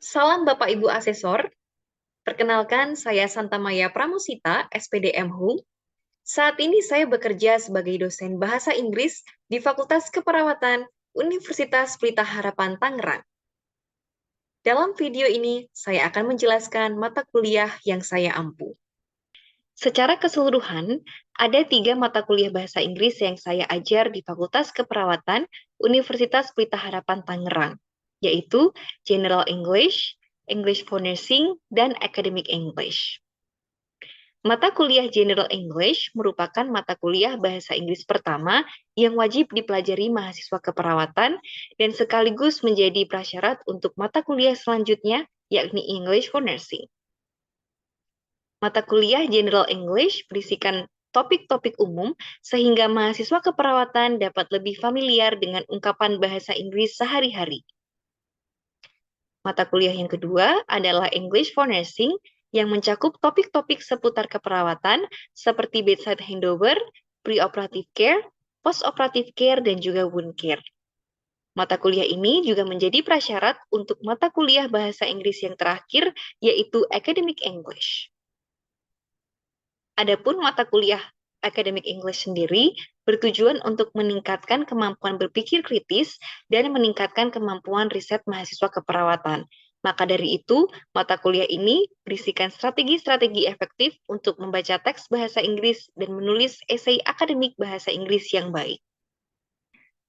Salam Bapak Ibu Asesor, perkenalkan saya Santamaya Pramusita, SPDM HUM. Saat ini saya bekerja sebagai dosen Bahasa Inggris di Fakultas Keperawatan Universitas Pelita Harapan Tangerang. Dalam video ini, saya akan menjelaskan mata kuliah yang saya ampu. Secara keseluruhan, ada 3 mata kuliah Bahasa Inggris yang saya ajar di Fakultas Keperawatan Universitas Pelita Harapan Tangerang, yaitu General English, English for Nursing, dan Academic English. Mata kuliah General English merupakan mata kuliah bahasa Inggris pertama yang wajib dipelajari mahasiswa keperawatan dan sekaligus menjadi prasyarat untuk mata kuliah selanjutnya, yakni English for Nursing. Mata kuliah General English berisikan topik-topik umum sehingga mahasiswa keperawatan dapat lebih familiar dengan ungkapan bahasa Inggris sehari-hari. Mata kuliah yang kedua adalah English for Nursing yang mencakup topik-topik seputar keperawatan seperti bedside handover, pre-operative care, post-operative care, dan juga wound care. Mata kuliah ini juga menjadi prasyarat untuk mata kuliah bahasa Inggris yang terakhir, yaitu Academic English. Adapun mata kuliah Academic English sendiri bertujuan untuk meningkatkan kemampuan berpikir kritis dan meningkatkan kemampuan riset mahasiswa keperawatan. Maka dari itu, mata kuliah ini berisikan strategi-strategi efektif untuk membaca teks bahasa Inggris dan menulis esai akademik bahasa Inggris yang baik.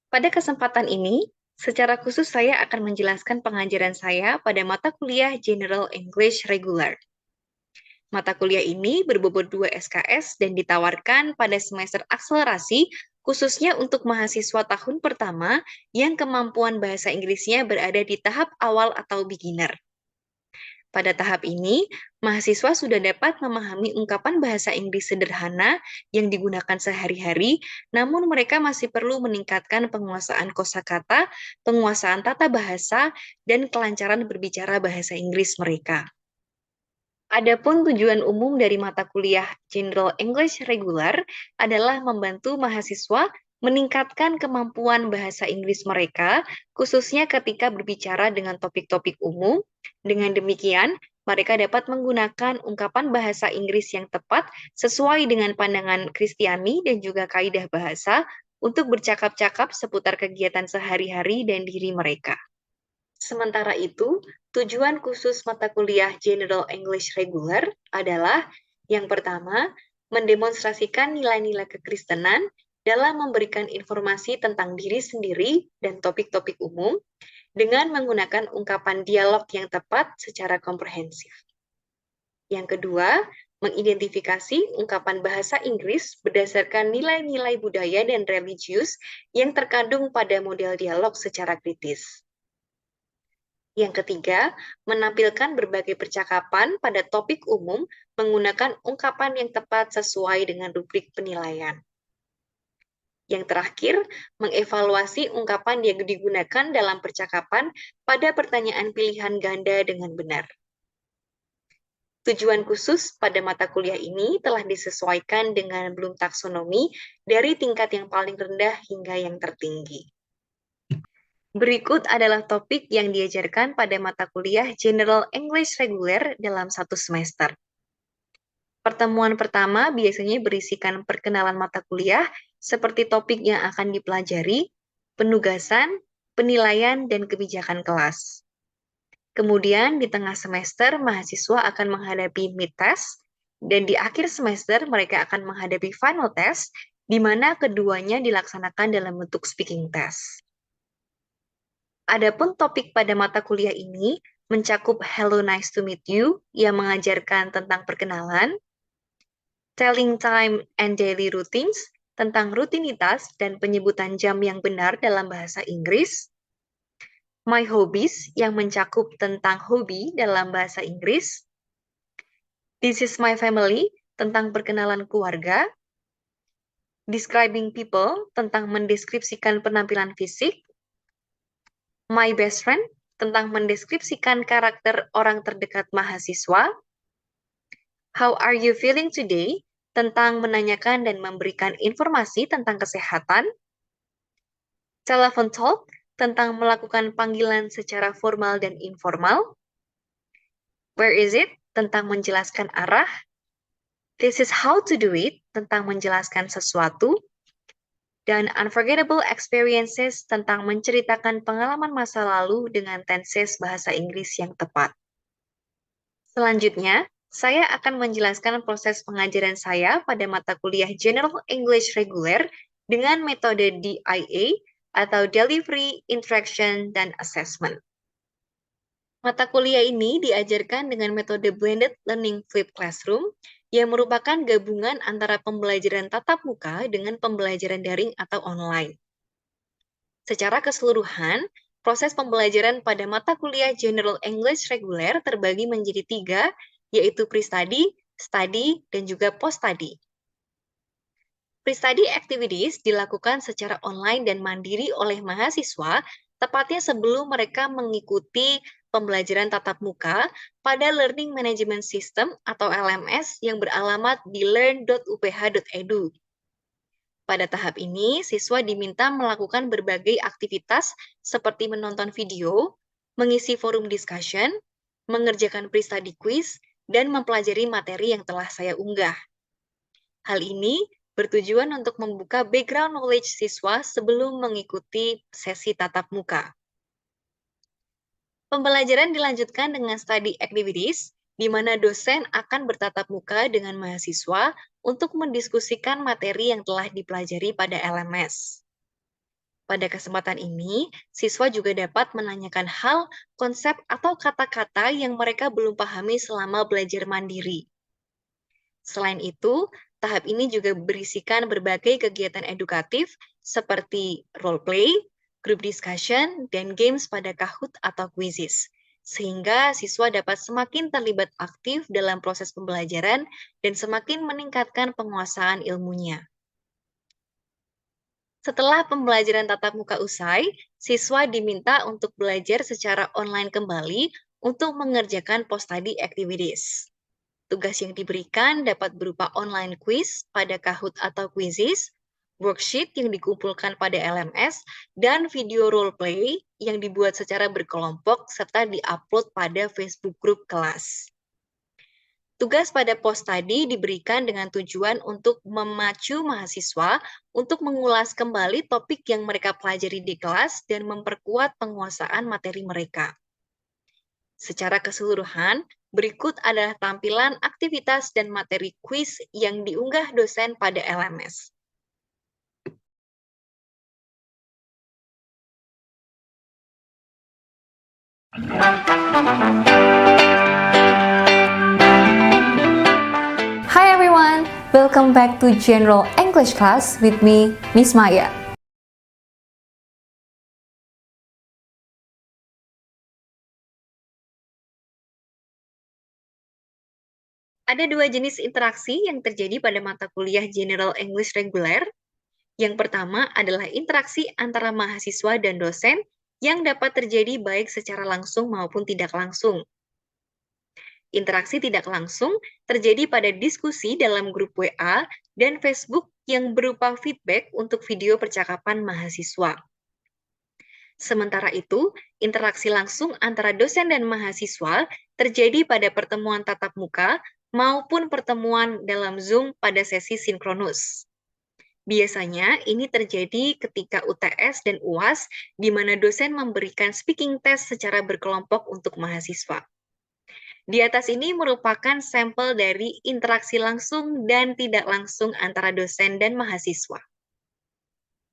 Pada kesempatan ini, secara khusus saya akan menjelaskan pengajaran saya pada mata kuliah General English Regular. Mata kuliah ini berbobot 2 SKS dan ditawarkan pada semester akselerasi khususnya untuk mahasiswa tahun pertama yang kemampuan bahasa Inggrisnya berada di tahap awal atau beginner. Pada tahap ini, mahasiswa sudah dapat memahami ungkapan bahasa Inggris sederhana yang digunakan sehari-hari, namun mereka masih perlu meningkatkan penguasaan kosakata, penguasaan tata bahasa, dan kelancaran berbicara bahasa Inggris mereka. Adapun tujuan umum dari mata kuliah General English Regular adalah membantu mahasiswa meningkatkan kemampuan bahasa Inggris mereka, khususnya ketika berbicara dengan topik-topik umum. Dengan demikian, mereka dapat menggunakan ungkapan bahasa Inggris yang tepat sesuai dengan pandangan Kristiani dan juga kaidah bahasa untuk bercakap-cakap seputar kegiatan sehari-hari dan diri mereka. Sementara itu, tujuan khusus mata kuliah General English Regular adalah yang pertama, mendemonstrasikan nilai-nilai kekristenan dalam memberikan informasi tentang diri sendiri dan topik-topik umum dengan menggunakan ungkapan dialog yang tepat secara komprehensif. Yang kedua, mengidentifikasi ungkapan bahasa Inggris berdasarkan nilai-nilai budaya dan religius yang terkandung pada model dialog secara kritis. Yang ketiga, menampilkan berbagai percakapan pada topik umum menggunakan ungkapan yang tepat sesuai dengan rubrik penilaian. Yang terakhir, mengevaluasi ungkapan yang digunakan dalam percakapan pada pertanyaan pilihan ganda dengan benar. Tujuan khusus pada mata kuliah ini telah disesuaikan dengan Bloom taksonomi dari tingkat yang paling rendah hingga yang tertinggi. Berikut adalah topik yang diajarkan pada mata kuliah General English Regular dalam 1 semester. Pertemuan pertama biasanya berisikan perkenalan mata kuliah seperti topik yang akan dipelajari, penugasan, penilaian, dan kebijakan kelas. Kemudian di tengah semester mahasiswa akan menghadapi mid-test, dan di akhir semester mereka akan menghadapi final test, di mana keduanya dilaksanakan dalam bentuk speaking test. Adapun topik pada mata kuliah ini mencakup Hello, nice to meet you yang mengajarkan tentang perkenalan, Telling time and daily routines tentang rutinitas dan penyebutan jam yang benar dalam bahasa Inggris, My hobbies yang mencakup tentang hobi dalam bahasa Inggris, This is my family tentang perkenalan keluarga, Describing people tentang mendeskripsikan penampilan fisik, My best friend tentang mendeskripsikan karakter orang terdekat mahasiswa, How are you feeling today tentang menanyakan dan memberikan informasi tentang kesehatan, Telephone talk tentang melakukan panggilan secara formal dan informal, Where is it? Tentang menjelaskan arah. This is how to do it, tentang menjelaskan sesuatu. Dan unforgettable experiences, tentang menceritakan pengalaman masa lalu dengan tenses bahasa Inggris yang tepat. Selanjutnya, saya akan menjelaskan proses pengajaran saya pada mata kuliah General English Reguler dengan metode DIA atau Delivery, Interaction, dan Assessment. Mata kuliah ini diajarkan dengan metode Blended Learning Flipped Classroom yang merupakan gabungan antara pembelajaran tatap muka dengan pembelajaran daring atau online. Secara keseluruhan, proses pembelajaran pada mata kuliah General English Reguler terbagi menjadi 3, yaitu pre-study, study, dan juga post-study. Pre-study activities dilakukan secara online dan mandiri oleh mahasiswa, tepatnya sebelum mereka mengikuti pembelajaran tatap muka pada Learning Management System atau LMS yang beralamat di learn.uph.edu. Pada tahap ini, siswa diminta melakukan berbagai aktivitas seperti menonton video, mengisi forum discussion, mengerjakan pre-study quiz, dan mempelajari materi yang telah saya unggah. Hal ini bertujuan untuk membuka background knowledge siswa sebelum mengikuti sesi tatap muka. Pembelajaran dilanjutkan dengan study activities, di mana dosen akan bertatap muka dengan mahasiswa untuk mendiskusikan materi yang telah dipelajari pada LMS. Pada kesempatan ini, siswa juga dapat menanyakan hal, konsep, atau kata-kata yang mereka belum pahami selama belajar mandiri. Selain itu, tahap ini juga berisikan berbagai kegiatan edukatif seperti role play, group discussion, dan games pada Kahoot atau quizzes, sehingga siswa dapat semakin terlibat aktif dalam proses pembelajaran dan semakin meningkatkan penguasaan ilmunya. Setelah pembelajaran tatap muka usai, siswa diminta untuk belajar secara online kembali untuk mengerjakan post-study activities. Tugas yang diberikan dapat berupa online quiz pada Kahoot atau quizzes, worksheet yang dikumpulkan pada LMS, dan video role play yang dibuat secara berkelompok serta diupload pada Facebook group kelas. Tugas pada post-study diberikan dengan tujuan untuk memacu mahasiswa untuk mengulas kembali topik yang mereka pelajari di kelas dan memperkuat penguasaan materi mereka. Secara keseluruhan, berikut adalah tampilan aktivitas dan materi kuis yang diunggah dosen pada LMS. Hi everyone, welcome back to General English class with me, Miss Maya. Ada 2 jenis interaksi yang terjadi pada mata kuliah General English Reguler. Yang pertama adalah interaksi antara mahasiswa dan dosen yang dapat terjadi baik secara langsung maupun tidak langsung. Interaksi tidak langsung terjadi pada diskusi dalam grup WA dan Facebook yang berupa feedback untuk video percakapan mahasiswa. Sementara itu, interaksi langsung antara dosen dan mahasiswa terjadi pada pertemuan tatap muka maupun pertemuan dalam Zoom pada sesi sinkronus. Biasanya ini terjadi ketika UTS dan UAS, di mana dosen memberikan speaking test secara berkelompok untuk mahasiswa. Di atas ini merupakan sampel dari interaksi langsung dan tidak langsung antara dosen dan mahasiswa.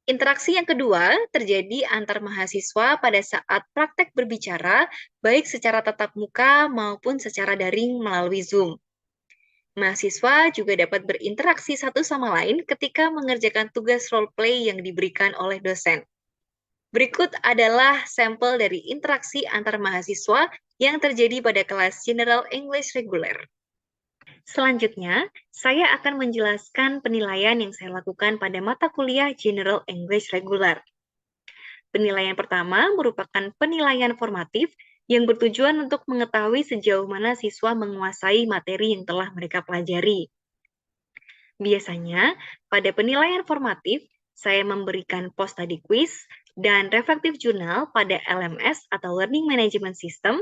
Interaksi yang kedua terjadi antar mahasiswa pada saat praktek berbicara, baik secara tatap muka maupun secara daring melalui Zoom. Mahasiswa juga dapat berinteraksi satu sama lain ketika mengerjakan tugas role play yang diberikan oleh dosen. Berikut adalah sampel dari interaksi antar mahasiswa yang terjadi pada kelas General English Reguler. Selanjutnya, saya akan menjelaskan penilaian yang saya lakukan pada mata kuliah General English Reguler. Penilaian pertama merupakan penilaian formatif yang bertujuan untuk mengetahui sejauh mana siswa menguasai materi yang telah mereka pelajari. Biasanya, pada penilaian formatif, saya memberikan post-study quiz dan reflective journal pada LMS atau Learning Management System,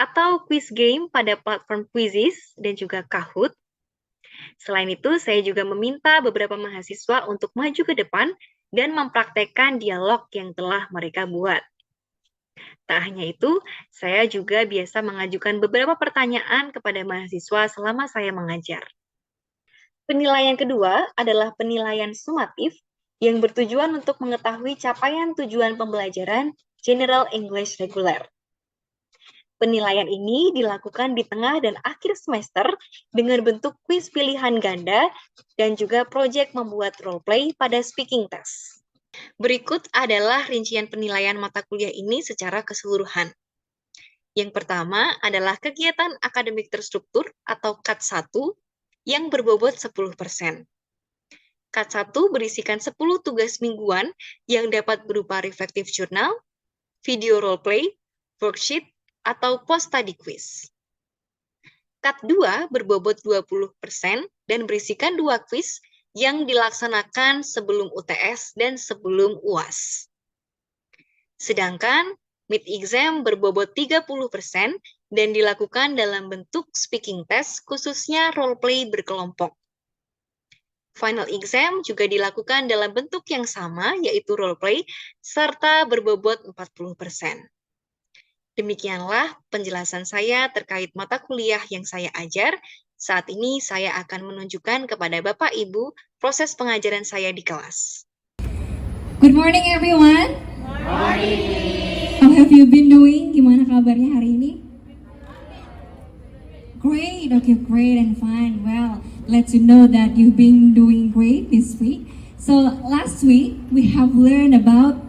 atau quiz game pada platform Quizizz dan juga Kahoot. Selain itu, saya juga meminta beberapa mahasiswa untuk maju ke depan dan mempraktekkan dialog yang telah mereka buat. Tak hanya itu, saya juga biasa mengajukan beberapa pertanyaan kepada mahasiswa selama saya mengajar. Penilaian kedua adalah penilaian sumatif yang bertujuan untuk mengetahui capaian tujuan pembelajaran General English Regular. Penilaian ini dilakukan di tengah dan akhir semester dengan bentuk kuis pilihan ganda dan juga proyek membuat role play pada speaking test. Berikut adalah rincian penilaian mata kuliah ini secara keseluruhan. Yang pertama adalah kegiatan akademik terstruktur atau KAT 1 yang berbobot 10%. KAT 1 berisikan 10 tugas mingguan yang dapat berupa reflective journal, video role play, worksheet, atau post-study quiz. KAT 2 berbobot 20% dan berisikan 2 quiz yang dilaksanakan sebelum UTS dan sebelum UAS. Sedangkan mid exam berbobot 30% dan dilakukan dalam bentuk speaking test khususnya role play berkelompok. Final exam juga dilakukan dalam bentuk yang sama yaitu role play serta berbobot 40%. Demikianlah penjelasan saya terkait mata kuliah yang saya ajar. Saat ini saya akan menunjukkan kepada Bapak Ibu proses pengajaran saya di kelas. Good morning everyone. Good morning. How have you been doing? Gimana kabarnya hari ini? Great, okay, great and fine. Well, let you know that you've been doing great this week. So last week we have learned about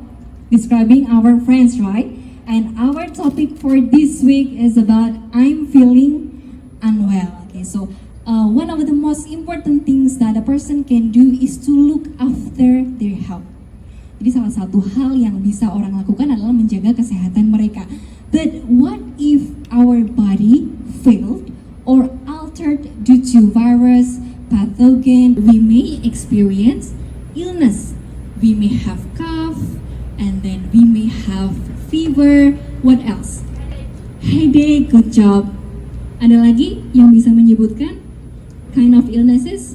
describing our friends, right? And our topic for this week is about I'm feeling unwell. Okay, so one of the most important things that a person can do is to look after their health. Jadi salah satu hal yang bisa orang lakukan adalah menjaga kesehatan mereka. But what if our body failed or altered due to virus, pathogen? We may experience illness. We may have cough, and then we may have fever. What else? Headache. Good job. Ada lagi yang bisa menyebutkan kind of illnesses?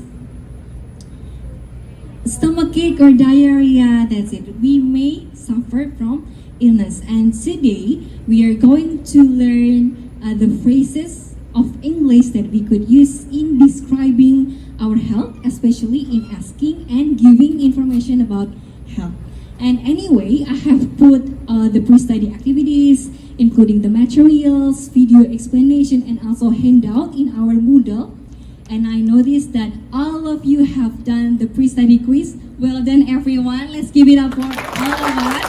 Stomachache or diarrhea. That's it. We may suffer from illness. And today we are going to learn the phrases of English that we could use in describing our health, especially in asking and giving information about health. And anyway, I have put the pre-study activities, including the materials, video explanation, and also handout in our Moodle. And I noticed that all of you have done the pre-study quiz. Well done everyone, let's give it up for all of us.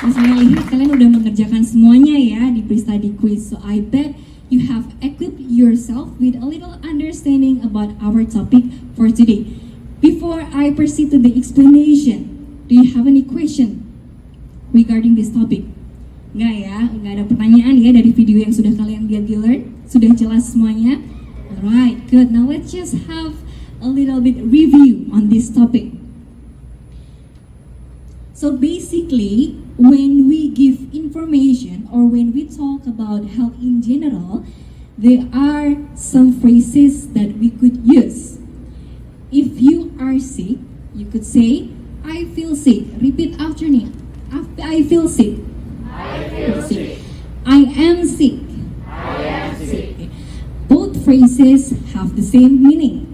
Nah, saya lihat kalian udah mengerjakan semuanya ya di pre-study quiz. So I bet you have equipped yourself with a little understanding about our topic for today. Before I proceed to the explanation, do you have any question regarding this topic? Enggak ya, enggak ada pertanyaan ya dari video yang sudah kalian lihat di Learn? Sudah jelas semuanya? Alright, good. Now let's just have a little bit review on this topic. So basically, when we give information or when we talk about health in general, there are some phrases that we could use. If you are sick, you could say, I feel sick. Repeat after me. I feel sick. I feel sick. I am sick. I am sick. Both phrases have the same meaning.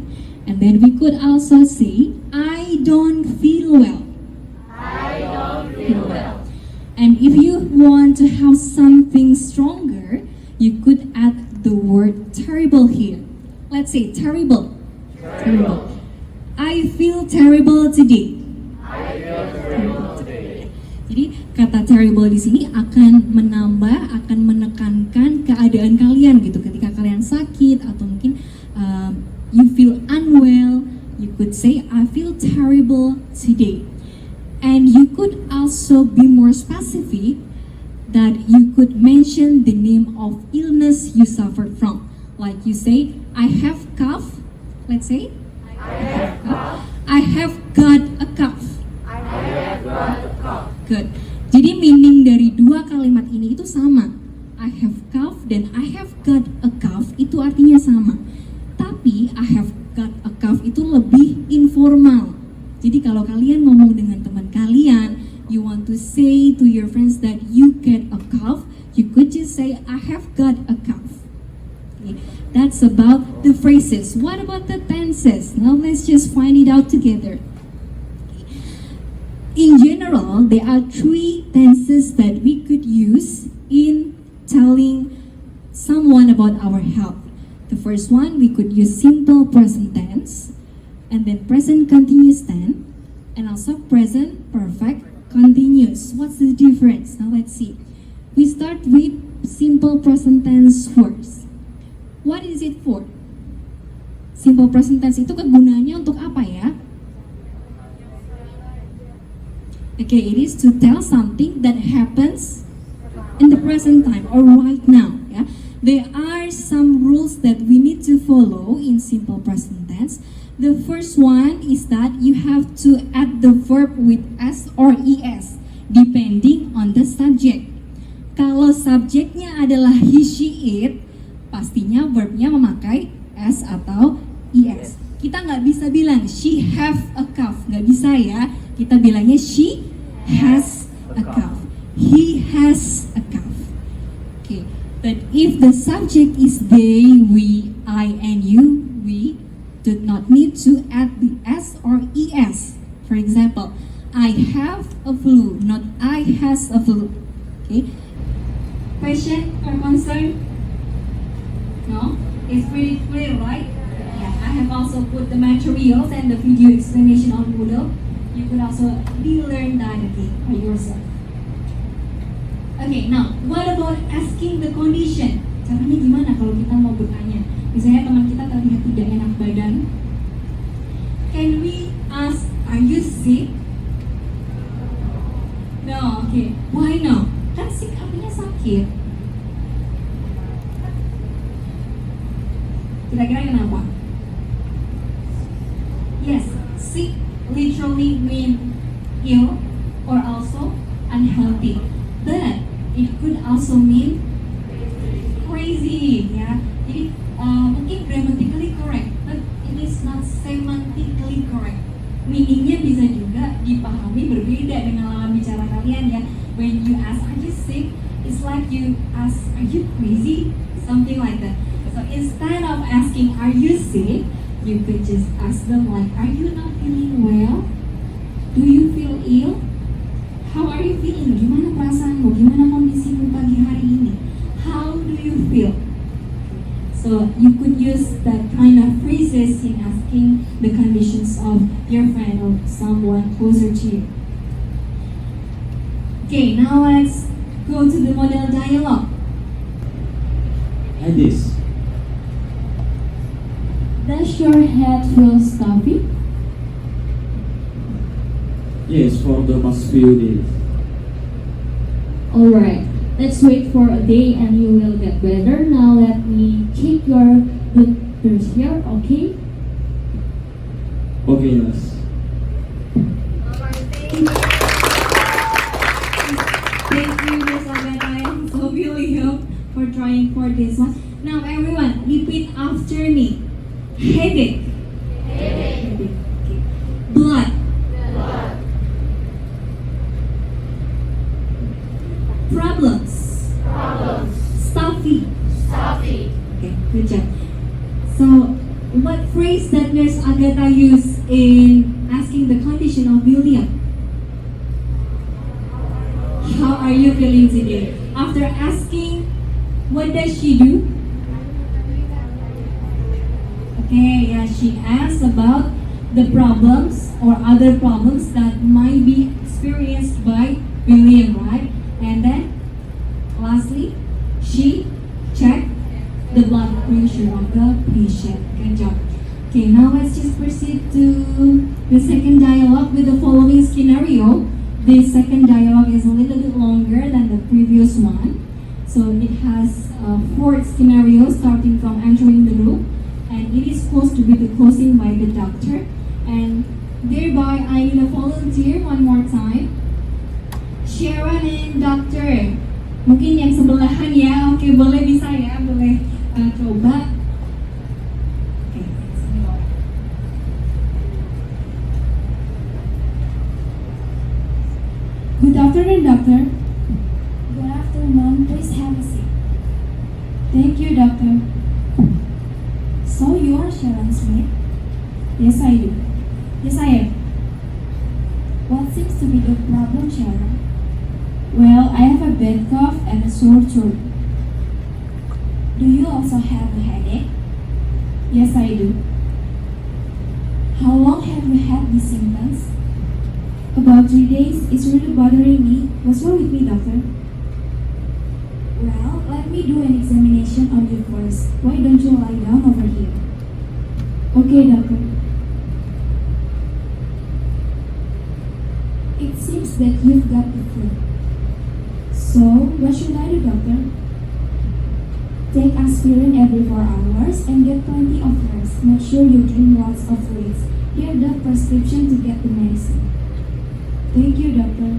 And then we could also say, I don't feel well. I don't feel well. And if you want to have something stronger, you could add the word terrible here. Let's say terrible. Terrible. I feel terrible today. I feel terrible today. Jadi kata terrible di sini akan menambah, akan menekankan keadaan kalian gitu. Ketika kalian sakit atau mungkin you feel unwell, you could say I feel terrible today. And you could also be more specific that you could mention the name of illness you suffered from. Like you say, I have cough. Let's say, I have got a cough. I have got a cough. Good. Jadi meaning dari dua kalimat ini itu sama. I have cough cough dan I have got a cough itu artinya sama. Tapi I have got a cough itu lebih informal. Jadi kalau kalian ngomong dengan teman kalian, you want to say to your friends that you get a cough, you could just say I have got a cough. Okay. That's about the phrases. What about the tenses? Now let's just find it out together. In general, there are 3 tenses that we could use in telling someone about our health. The first one, we could use simple present tense, and then present continuous tense, and also present perfect continuous. What's the difference? Now let's see. We start with simple present tense first. What is it for? Simple present tense itu kegunaannya untuk apa ya? Okay, it is to tell something that happens in the present time or right now. Yeah, there are some rules that we need to follow in simple present tense. The first one is that you have to add the verb with s or es depending on the subject. Kalau subjeknya adalah he, she, it, pastinya verbnya memakai s atau es. Kita nggak bisa bilang she have a cough, nggak bisa ya. Kita bilangnya she has a cough. He has a cough. Okay, but if the subject is they, we, I, and you, we do not need to add the s or es. For example, I have a flu, not I has a flu. Okay. Question or concern? No? It's pretty clear, right? Yeah, I have also put the materials and the video explanation on Moodle. You could also relearn that again by yourself. Okay, now, what about asking the condition? Caranya gimana kalau kita mau bertanya? Misalnya teman kita terlihat tidak enak badan. Can we ask, are you sick? No, okay. Why no? Kan sick artinya sakit. Kira-kira kenapa? Yes, sick literally mean ill or also unhealthy. But it could also mean crazy, ya. Jadi mungkin grammatically correct, but it is not semantically correct. Meaningnya bisa juga dipahami berbeda dengan lawan bicara kalian ya. When you ask, are you sick? It's like you ask, are you crazy? Something like that. So instead of asking, are you sick? You could just ask them like, are you not feeling well? Do you feel ill? How are you feeling? Gimana perasaanmu? Gimana kondisimu pagi hari ini? How do you feel? So you could use that kind of phrases in asking the conditions of your friend or someone closer to you. Okay, now let's go to the model dialogue. Like this. Does your head feel stuffy? Yes, for the past few days. Alright, let's wait for a day and you will get better. Now let me check your blood pressure, okay? Okay, yes. Thank you, Miss Agatha and so William for trying for this one. Now everyone, repeat after me. Headache. Headache. Okay. Blood. Blood. Problems. Problems. Stuffy. Stuffy. Okay, good job. So, what phrase that Nurse Agatha used in asking the condition of William? How are you feeling today? After asking, what does she do? Okay, yeah, she asks about the problems or other problems that might be experienced by William, right? And then, lastly, she checked the blood pressure of the patient. Good job. Okay, now let's just proceed to the second dialogue with the following scenario. The second dialogue is a little bit longer than the previous one. So it has 4 scenarios starting from entering the room. And it is supposed to be the closing by the doctor. And thereby, I need a volunteer one more time. Sharon and Doctor, Mungkin yang sebelahan ya, oke boleh bisa ya, boleh coba. Oke, sini boleh. Good afternoon, doctor. Good afternoon. Please have a seat. Thank you, doctor. So you are Sharon Smith? Yes, I do. Yes, I am. What seems to be the problem, Sharon? Well, I have a bad cough and a sore throat. Do you also have a headache? Yes, I do. How long have you had these symptoms? About 3 days. It's really bothering me. What's wrong with me, doctor? Well, let me do an examination on you first. Why don't you lie down over here? Okay, doctor. It seems that you've got the flu. So, what should I do, doctor? Take aspirin every 4 hours and get plenty of rest. Make sure you drink lots of fluids. Here the prescription to get the medicine. Thank you, doctor.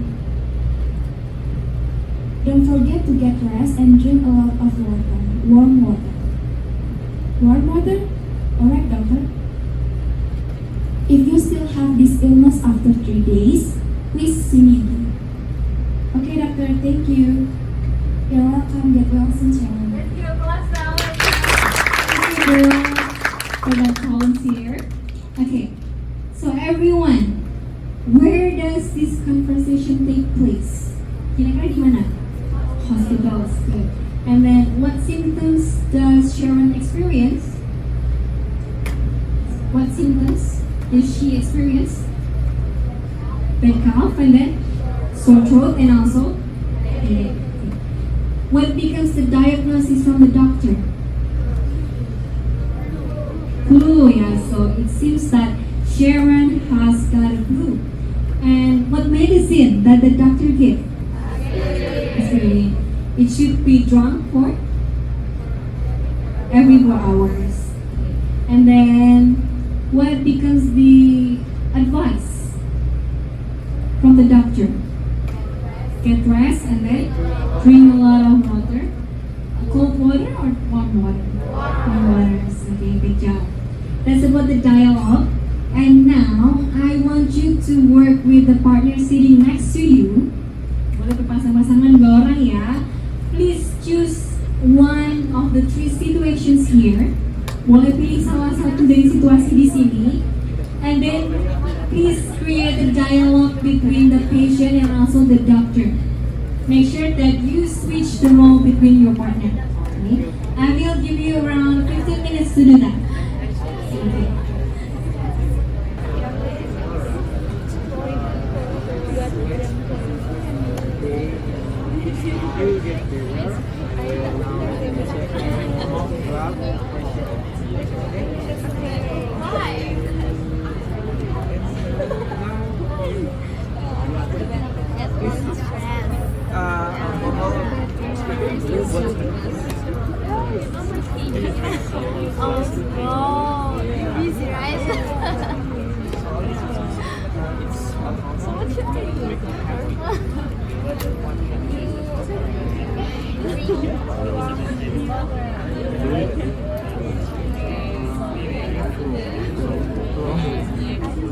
Don't forget to get rest and drink a lot of water. Warm water. Warm water? Alright, doctor. If you still have this illness after 3 days, please see me again. Okay, doctor. Thank you. You're welcome. Get well soon, Sharon. Thank you, girl, for that volunteer. Okay, so everyone, where does this conversation take place? Kira-kira di mana? Hospitals, good. And then, what symptoms does Sharon experience? What symptoms does she experience? Bad cough, and then sore throat, and also headache. What becomes the diagnosis from the doctor? Flu, yeah. So it seems that Sharon has got a flu. And what medicine that the doctor gave? Aspirin. It should be drunk for every 4 hours. And then what becomes the advice from the doctor? Get rest and then drink a lot of water. Cold water or warm water? Warm water. Okay, good job. That's about the dialogue. And now, I want you to work with the partner sitting next to you. Boleh berpasang-pasangan 2 orang ya. Please choose one of the 3 situations here. Boleh pilih salah satu dari situasi di sini. And then, please create a dialogue between the patient and also the doctor. Make sure that you switch the role between your partner. Okay? I will give you around 15 minutes to do that. Okay. Oh, you're busy, right? So what should I do?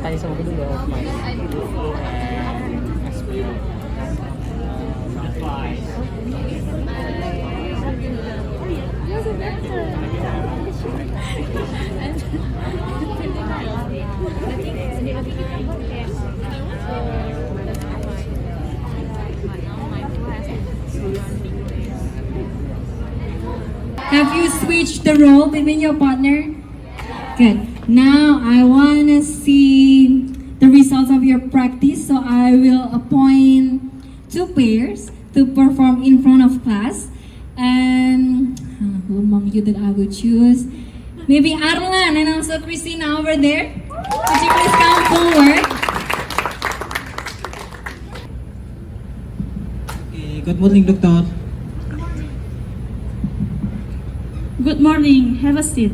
Tanya sama aku dulu, Mas. Have you switched the role between your partner? Good. Now I want to see the results of your practice. So I will appoint 2 pairs to perform in front of class. And who among you that I will choose? Maybe Arlan and also Christina over there. Could you please come forward? Good morning, Doctor. Good morning. Have a seat.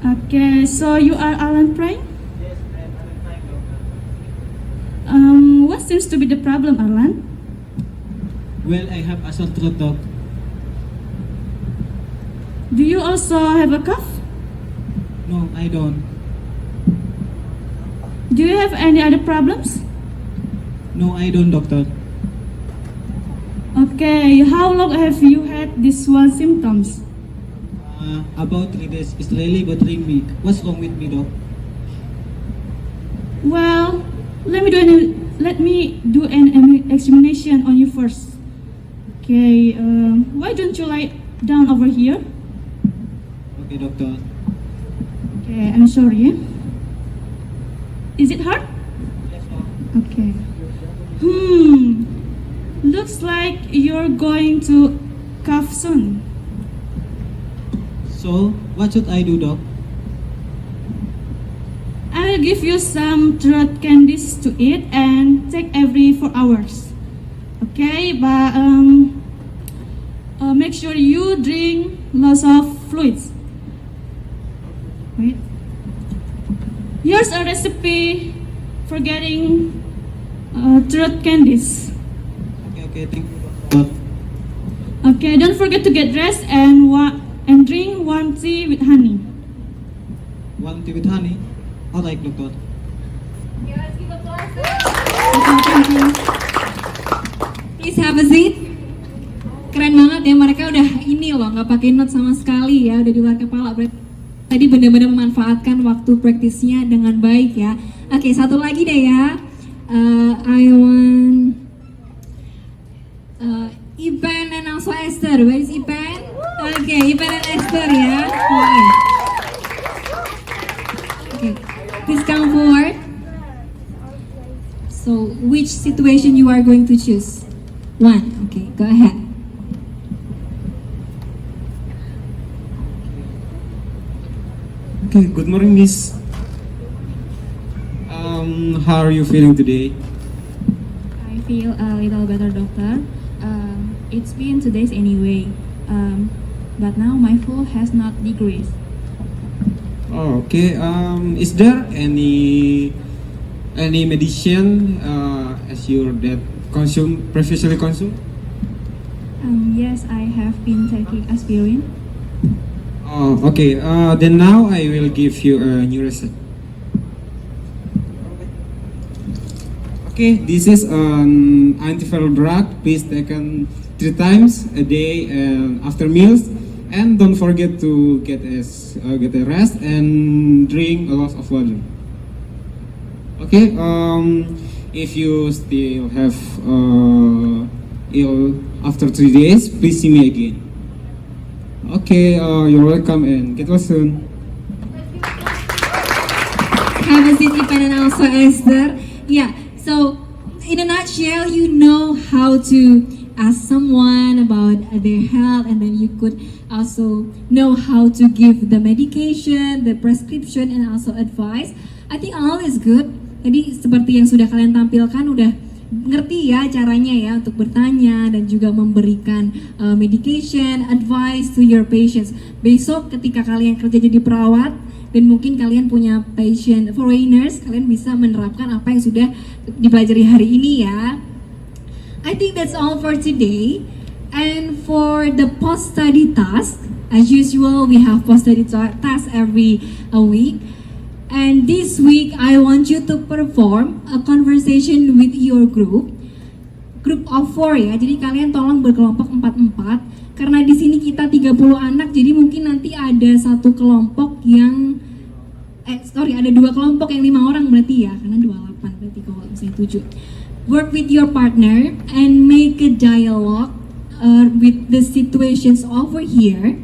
Okay, so you are Alan Prime? What seems to be the problem, Alan? Well, I have a sore throat, doc. Do you also have a cough? No, I don't. Do you have any other problems? No, I don't, doctor. Okay, how long have you had these one symptoms? About 3 days. It's really bothering me. What's wrong with me, doc? Well, let me do an examination on you first. Okay, why don't you lie down over here? Okay, doctor. Okay, I'm sorry. Is it hard? Okay. Looks like you're going to cough soon. So, what should I do, doc? I will give you some throat candies to eat and take every 4 hours. Okay, but make sure you drink lots of fluids. Wait. Here's a recipe for getting throat candies. Okay, thank you, doctor. Okay, don't forget to get dressed and drink warm tea with honey. Warm tea with honey? Alright, doctor. Please have a seat. Keren banget ya, mereka udah ini loh, nggak pakai note sama sekali ya, udah di luar kepala. Tadi benar-benar memanfaatkan waktu praktisnya dengan baik ya. Oke, satu lagi deh ya. I want Ipan and also Esther. Where is Ipan? Oke, Ipan and Esther ya. Oke, please come forward. So, which situation you are going to choose? One. Okay, go ahead. Okay, good morning, Miss. How are you feeling today? I feel a little better, doctor. It's been 2 days anyway, but now my flu has not decreased. Oh, okay. Is there any medicine as you that previously consumed? Yes, I have been taking aspirin. Oh, okay. Then now I will give you a new reset. Okay, this is an antiviral drug. Please take it 3 times a day and after meals. And don't forget to get a rest and drink a lot of water. Okay. If you still have ill after 3 days, please see me again. Okay, you're welcome and get well soon. Have a seat, Ipan and also Esther. Yeah, so in a nutshell, you know how to ask someone about their health, and then you could also know how to give the medication, the prescription, and also advice. I think all is good. Jadi seperti yang sudah kalian tampilkan, udah ngerti ya caranya ya untuk bertanya dan juga memberikan medication, advice to your patients. Besok ketika kalian kerja jadi perawat dan mungkin kalian punya patient foreigners, kalian bisa menerapkan apa yang sudah dipelajari hari ini ya. I think that's all for today. And for the post-study task, as usual, we have post-study task every week. And this week, I want you to perform a conversation with your group of 4 ya. Jadi kalian tolong berkelompok 4-4. Karena di sini kita 30 anak, jadi mungkin nanti ada satu kelompok yang ada 2 kelompok yang 5 orang berarti ya, karena 28 berarti kalau misalnya 7. Work with your partner and make a dialogue with the situations over here.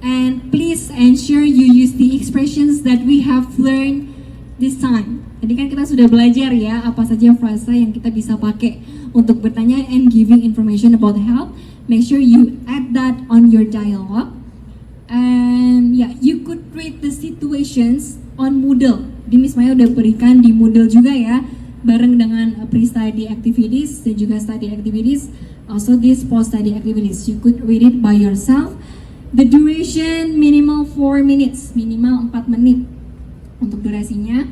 And please ensure you use the expressions that we have learned this time. Tadi kan kita sudah belajar ya apa saja frasa yang kita bisa pakai untuk bertanya and giving information about health. Make sure you add that on your dialogue. And yeah, you could create the situations on Moodle. Di Miss Maya udah berikan di Moodle juga ya, bareng dengan pre-study activities dan juga study activities. Also these post-study activities, you could read it by yourself. The duration minimal 4 minutes, minimal 4 menit untuk durasinya.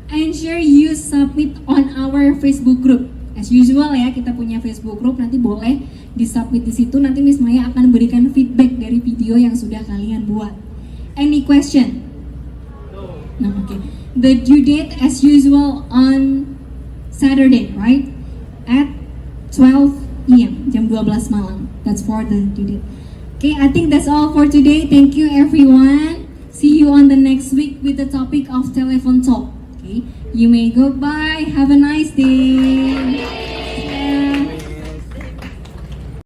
Ensure you submit on our Facebook group. As usual ya, kita punya Facebook group, nanti boleh disubmit di situ. Nanti Miss Maya akan berikan feedback dari video yang sudah kalian buat. Any question? No, okay. The due date as usual on Saturday, right? At 12 p.m. jam 12 malam. That's for the due date. Okay, I think that's all for today. Thank you everyone. See you on the next week with the topic of telephone talk. Okay, you may go bye. Have a nice day.